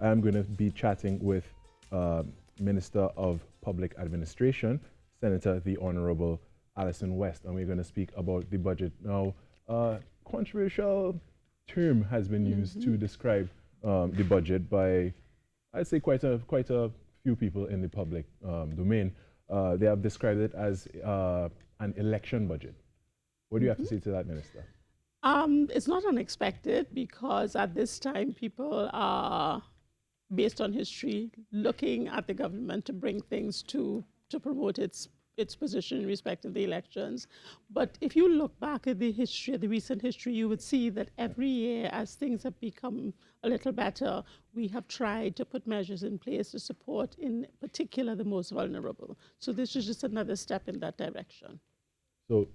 I am going to be chatting with Minister of Public Administration, Senator the Honorable Alyson West, and we're going to speak about the budget. Now, controversial term has been used to describe the budget by, I'd say, quite a few people in the public domain. They have described it as an election budget. What do you have to say to that, Minister? It's not unexpected because at this time people are, based on history, looking at the government to bring things to promote its position in respect of the elections. But if you look back at the history, the recent history, you would see that every year as things have become a little better, we have tried to put measures in place to support, in particular, the most vulnerable. So this is just another step in that direction. So,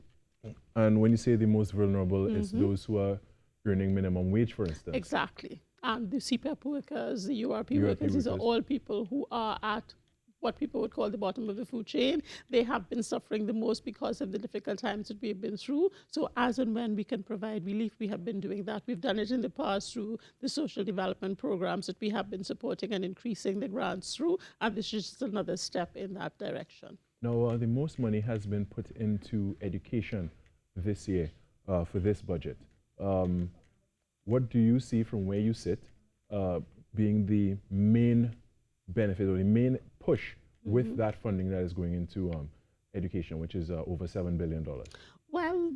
and when you say the most vulnerable, it's those who are earning minimum wage, for instance. Exactly. And the CPAP workers, the URP workers, these are all people who are at what people would call the bottom of the food chain. They have been suffering the most because of the difficult times that we've been through. So as and when we can provide relief, we have been doing that. We've done it in the past through the social development programs that we have been supporting and increasing the grants through. And this is just another step in that direction. Now, the most money has been put into education this year for this budget. What do you see from where you sit being the main benefit or the main push with that funding that is going into education, which is over $7 billion? Well,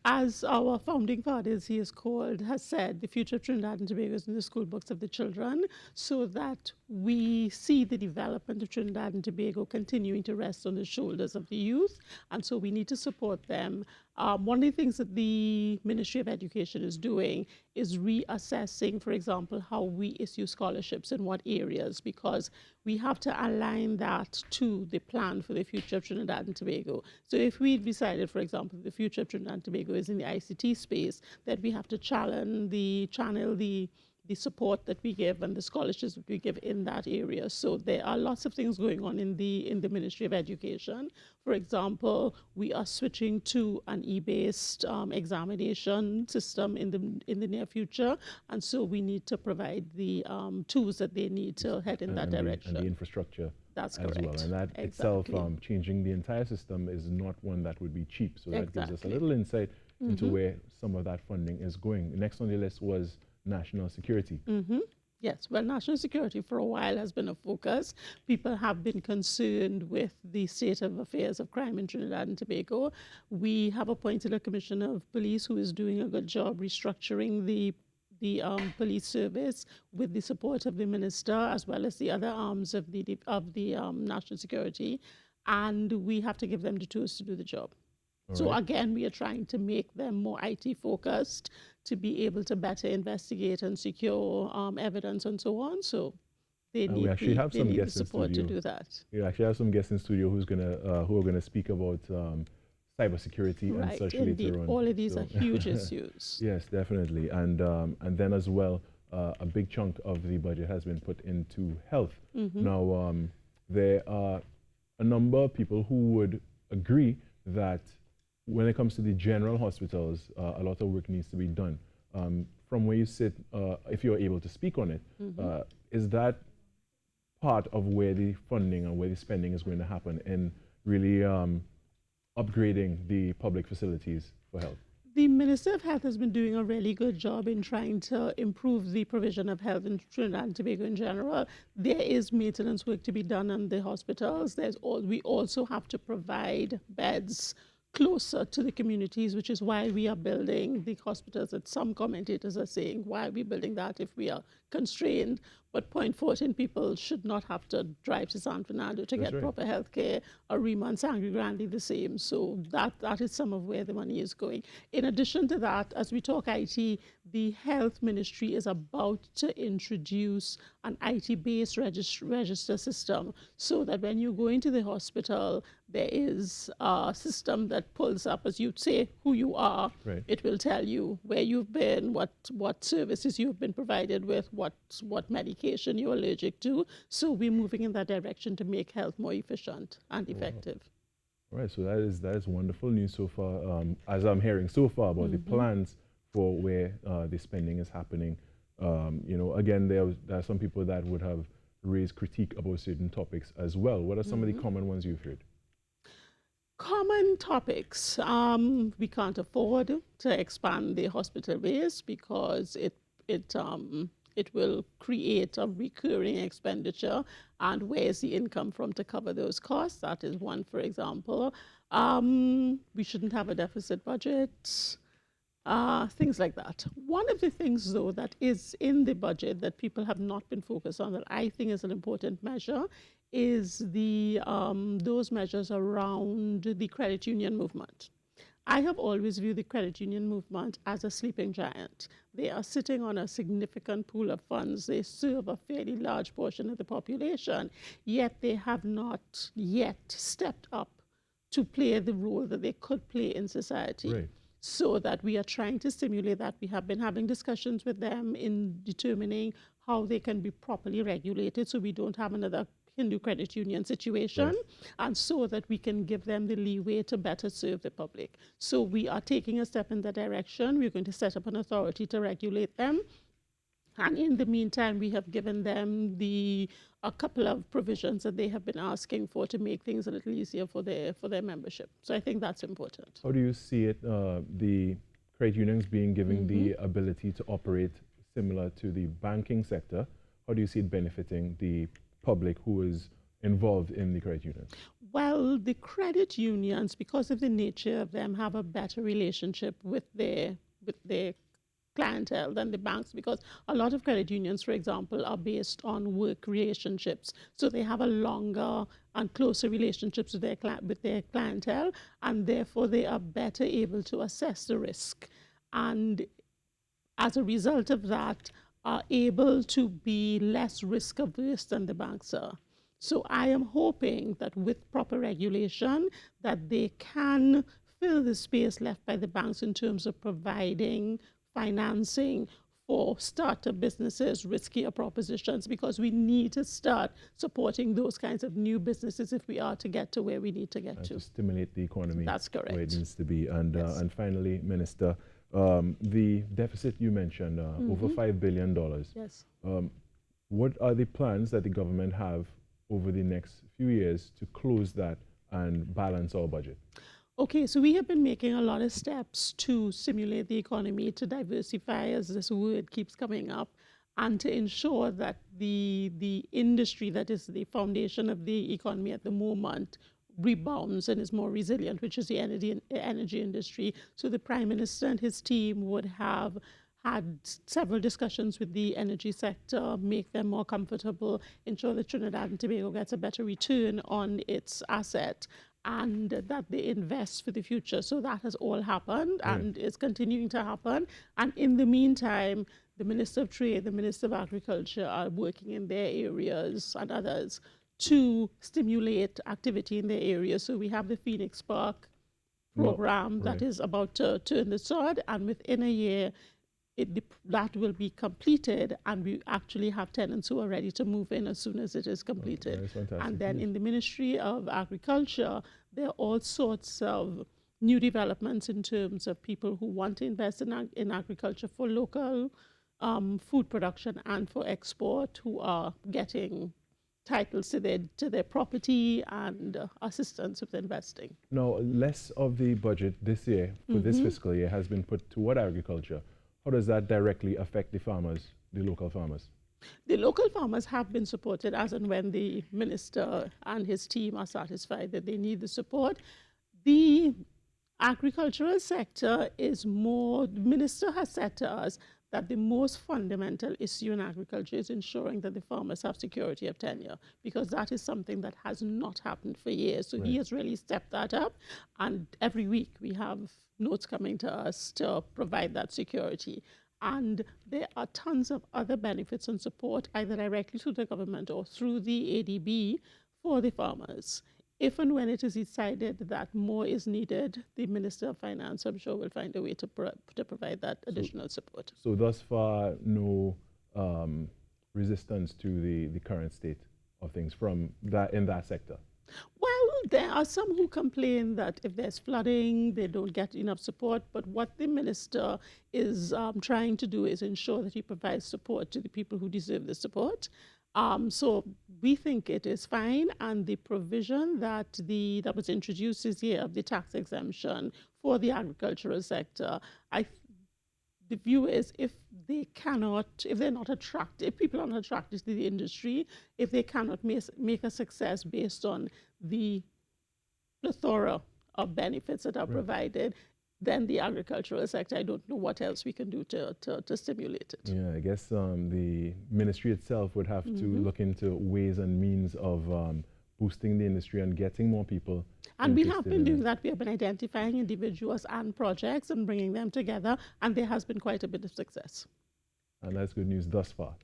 as our founding fathers, he is called, has said, the future of Trinidad and Tobago is in the school books of the children, so that we see the development of Trinidad and Tobago continuing to rest on the shoulders of the youth, and so we need to support them. One of the things that the Ministry of Education is doing is reassessing, for example, how we issue scholarships in what areas, because we have to align that to the plan for the future of Trinidad and Tobago. So if we decided, for example, the future of Trinidad and Tobago is in the ICT space, that we have to channel the support that we give and the scholarships that we give in that area. So there are lots of things going on in the Ministry of Education. For example, we are switching to an e-based examination system in the near future, and so we need to provide the tools that they need to head in that direction. And the infrastructure. That's as correct. well. And that itself, changing the entire system is not one that would be cheap. So that gives us a little insight into where some of that funding is going. Next on the list was national security. Yes, well, national security for a while has been a focus. People have been concerned with the state of affairs of crime in Trinidad and Tobago. We have appointed a commissioner of police who is doing a good job restructuring the police service with the support of the minister as well as the other arms of the national security, and we have to give them the tools to do the job. So again, we are trying to make them more IT focused to be able to better investigate and secure evidence and so on. So they need the support to do that. We actually have some guests in studio who are gonna speak about cybersecurity and such later on. All of these are huge issues. Yes, definitely. And then as well, a big chunk of the budget has been put into health. Now, there are a number of people who would agree that when it comes to the general hospitals, a lot of work needs to be done. From where you sit, if you're able to speak on it, is that part of where the funding and where the spending is going to happen in really upgrading the public facilities for health? The Minister of Health has been doing a really good job in trying to improve the provision of health in Trinidad and Tobago in general. There is maintenance work to be done on the hospitals. We also have to provide beds closer to the communities, which is why we are building the hospitals that some commentators are saying, why are we building that if we are constrained? But Point 14 people should not have to drive to San Fernando to get proper health care. Arima and Sangre Grande the same. So that is some of where the money is going. In addition to that, as we talk IT, the Health Ministry is about to introduce an IT-based register system so that when you go into the hospital, there is a system that pulls up, as you say, who you are. It will tell you where you've been, what services you've been provided with, what medication you're allergic to. So we're moving in that direction to make health more efficient and effective. All right, so that is wonderful news so far, as I'm hearing so far about the plans for where the spending is happening You know, again, there are some people that would have raised critique about certain topics as well. What are some of the common ones you've heard? Common topics. We can't afford to expand the hospital base because it will create a recurring expenditure, and where's the income from to cover those costs? That is one, for example. We shouldn't have a deficit budget. Things like that. One of the things, though, that is in the budget that people have not been focused on, that I think is an important measure, is the those measures around the credit union movement. I have always viewed the credit union movement as a sleeping giant. They are sitting on a significant pool of funds. They serve a fairly large portion of the population, yet they have not yet stepped up to play the role that they could play in society. Right. So that we are trying to stimulate that. We have been having discussions with them in determining how they can be properly regulated so we don't have another Hindu credit union situation, Right. and so that we can give them the leeway to better serve the public. So we are taking a step in that direction. We're going to set up an authority to regulate them. And in the meantime, we have given them a couple of provisions that they have been asking for to make things a little easier for their membership. So I think that's important. How do you see it, the credit unions being given the ability to operate similar to the banking sector? How do you see it benefiting the public who is involved in the credit unions? Well, the credit unions, because of the nature of them, have a better relationship with their clientele than the banks, because a lot of credit unions, for example, are based on work relationships. So they have a longer and closer relationships with their clientele, and therefore they are better able to assess the risk. And as a result of that, are able to be less risk averse than the banks are. So I am hoping that with proper regulation, that they can fill the space left by the banks in terms of providing financing for startup businesses, riskier propositions, because we need to start supporting those kinds of new businesses if we are to get to where we need to get to. To stimulate the economy. That's correct. Where it needs to be. And, yes. And finally, Minister, the deficit you mentioned, over $5 billion. Yes. What are the plans that the government have over the next few years to close that and balance our budget? Okay, so we have been making a lot of steps to stimulate the economy, to diversify, as this word keeps coming up, and to ensure that the industry that is the foundation of the economy at the moment rebounds and is more resilient, which is the energy industry. So the Prime Minister and his team would have had several discussions with the energy sector, make them more comfortable, ensure that Trinidad and Tobago gets a better return on its asset, and that they invest for the future. So that has all happened and is continuing to happen. And in the meantime, the Minister of Trade, the Minister of Agriculture are working in their areas and others to stimulate activity in their areas. So we have the Phoenix Park program that is about to turn the sod, and within a year, that will be completed, and we actually have tenants who are ready to move in as soon as it is completed. And then in the Ministry of Agriculture, there are all sorts of new developments in terms of people who want to invest in agriculture for local food production and for export, who are getting titles to their property and assistance with investing. Now, less of the budget this year, for this fiscal year, has been put toward agriculture. How does that directly affect the farmers, the local farmers? The local farmers have been supported as and when the minister and his team are satisfied that they need the support. The agricultural sector is more, the minister has said to us that the most fundamental issue in agriculture is ensuring that the farmers have security of tenure, because that is something that has not happened for years. So he has really stepped that up, and every week we have notes coming to us to provide that security. And there are tons of other benefits and support, either directly through the government or through the ADB for the farmers. If and when it is decided that more is needed, the Minister of Finance, I'm sure, will find a way to provide that additional support. So thus far, no resistance to the current state of things from that in that sector? Well, There are some who complain that if there's flooding, they don't get enough support. But what the minister is trying to do is ensure that he provides support to the people who deserve the support. So we think it is fine, and the provision that was introduced this year of the tax exemption for the agricultural sector, the view is if they're not attracted, if people are not attracted to the industry, if they cannot make a success based on the plethora of benefits that are provided, then the agricultural sector, I don't know what else we can do to stimulate it. Yeah, I guess the ministry itself would have to look into ways and means of boosting the industry and getting more people. And we have been doing that. We have been identifying individuals and projects and bringing them together, and there has been quite a bit of success. And that's good news thus far.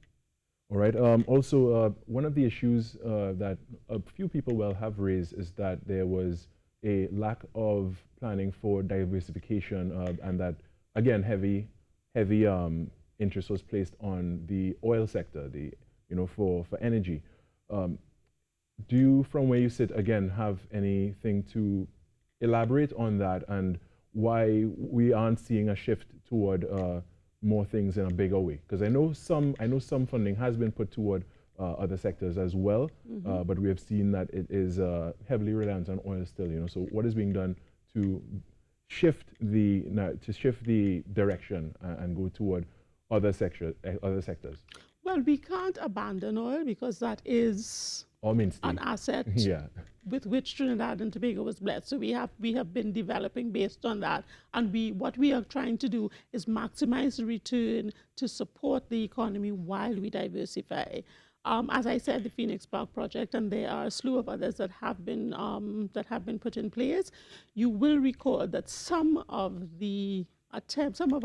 All right. Also, one of the issues that a few people have raised is that there was a lack of planning for diversification, and that, again, heavy interest was placed on the oil sector, for energy. Do you, from where you sit, again, have anything to elaborate on that and why we aren't seeing a shift toward more things in a bigger way? Because I know some funding has been put toward other sectors as well, but we have seen that it is heavily reliant on oil still. So what is being done to shift the direction and go toward other sectors? Well, we can't abandon oil because that is an asset with which Trinidad and Tobago was blessed. So we have been developing based on that. And what we are trying to do is maximize the return to support the economy while we diversify. As I said, the Phoenix Park project, and there are a slew of others that have been put in place. You will recall that some of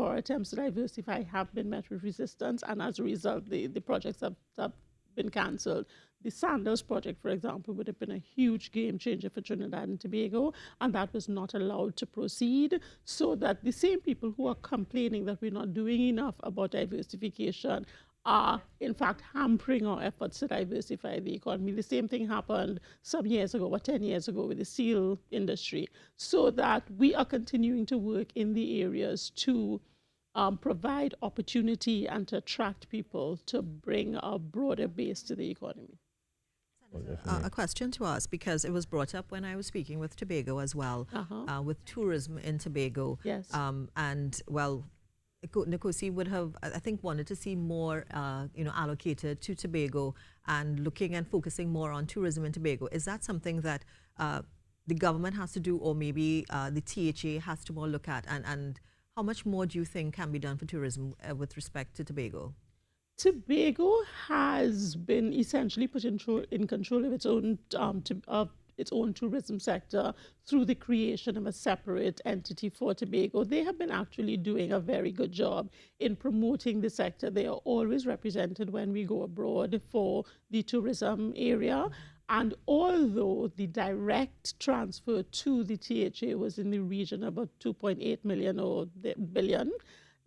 our attempts to diversify have been met with resistance, and as a result, the projects have been cancelled. The Sanders project, for example, would have been a huge game changer for Trinidad and Tobago, and that was not allowed to proceed, so that the same people who are complaining that we're not doing enough about diversification are, in fact, hampering our efforts to diversify the economy. The same thing happened some years ago, or 10 years ago, with the seal industry, so that we are continuing to work in the areas to provide opportunity and to attract people to bring a broader base to the economy. A question to us, because it was brought up when I was speaking with Tobago as well, with tourism in Tobago. Yes. And, well, Nkosi would have, I think, wanted to see more, allocated to Tobago and looking and focusing more on tourism in Tobago. Is that something that the government has to do, or maybe the THA has to more look at? And how much more do you think can be done for tourism with respect to Tobago? Tobago has been essentially put in control of its own tourism sector through the creation of a separate entity for Tobago. They have been actually doing a very good job in promoting the sector. They are always represented when we go abroad for the tourism area. And although the direct transfer to the THA was in the region of about 2.8 million or billion,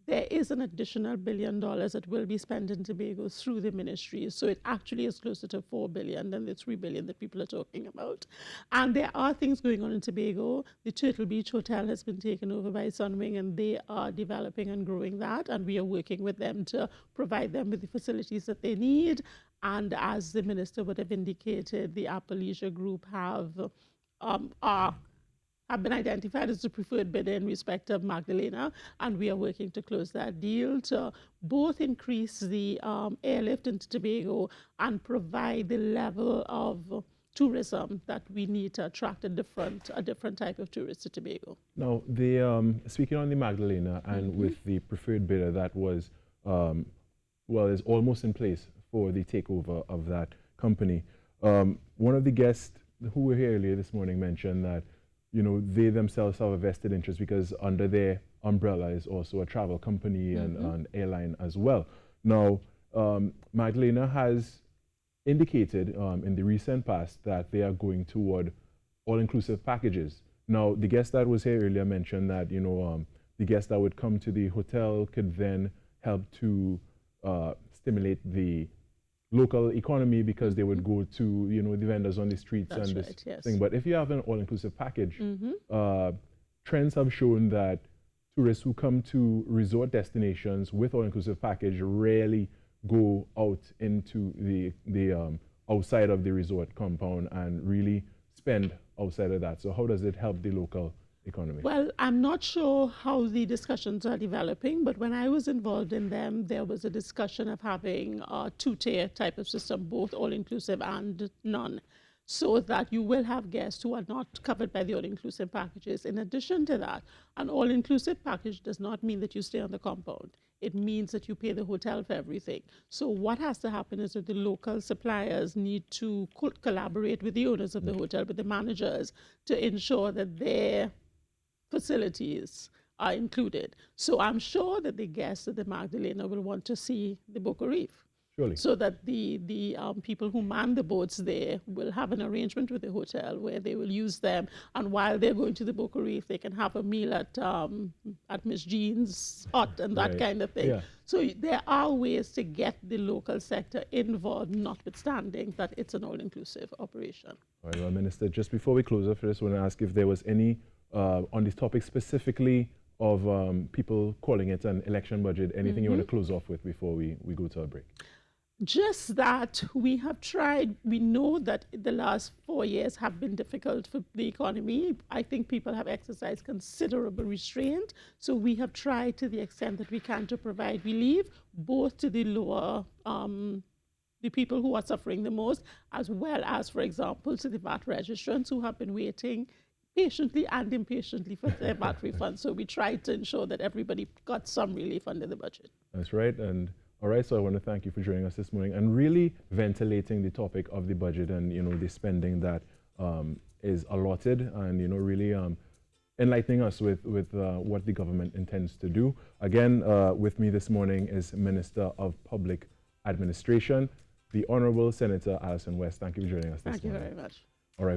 there is an additional $1 billion that will be spent in Tobago through the ministry. So it actually is closer to 4 billion than the 3 billion that people are talking about. And there are things going on in Tobago. The Turtle Beach Hotel has been taken over by Sunwing, and they are developing and growing that. And we are working with them to provide them with the facilities that they need. And as the minister would have indicated, the Apple Leisure Group have been identified as the preferred bidder in respect of Magdalena, and we are working to close that deal to both increase the airlift into Tobago and provide the level of tourism that we need to attract a different type of tourist to Tobago. Now, speaking on the Magdalena and with the preferred bidder that was, is almost in place for the takeover of that company. One of the guests who were here earlier this morning mentioned that they themselves have a vested interest because under their umbrella is also a travel company and an airline as well. Now, Magdalena has indicated in the recent past that they are going toward all-inclusive packages. Now, the guest that was here earlier mentioned that, the guests that would come to the hotel could then help to stimulate the local economy because they would go to, you know, the vendors on the streets That's and right, this yes. thing. But if you have an all-inclusive package, trends have shown that tourists who come to resort destinations with all-inclusive package rarely go out into the outside of the resort compound and really spend outside of that. So how does it help the local economy? Well, I'm not sure how the discussions are developing, but when I was involved in them, there was a discussion of having a two-tier type of system, both all-inclusive and none, so that you will have guests who are not covered by the all-inclusive packages. In addition to that, an all-inclusive package does not mean that you stay on the compound. It means that you pay the hotel for everything. So what has to happen is that the local suppliers need to collaborate with the owners of the hotel, with the managers, to ensure that their facilities are included. So I'm sure that the guests at the Magdalena will want to see the Boca Reef. Surely. So that the people who man the boats there will have an arrangement with the hotel where they will use them, and while they're going to the Boca Reef, they can have a meal at Miss Jean's hut and that kind of thing. Yeah. So there are ways to get the local sector involved, notwithstanding that it's an all-inclusive operation. All right, well, Minister, just before we close off, I just want to ask if there was any, on this topic specifically of people calling it an election budget, anything you want to close off with before we go to a break? Just that we have tried, we know that the last 4 years have been difficult for the economy. I think people have exercised considerable restraint. So we have tried to the extent that we can to provide relief, both to the lower, the people who are suffering the most, as well as, for example, to the VAT registrants who have been waiting patiently and impatiently for their VAT refund. So we tried to ensure that everybody got some relief under the budget. That's right. And all right, so I want to thank you for joining us this morning and really ventilating the topic of the budget and, you know, the spending that is allotted and, you know, really enlightening us with what the government intends to do. Again, with me this morning is Minister of Public Administration, the Honorable Senator Alyson West. Thank you for joining us this morning. Thank you very much.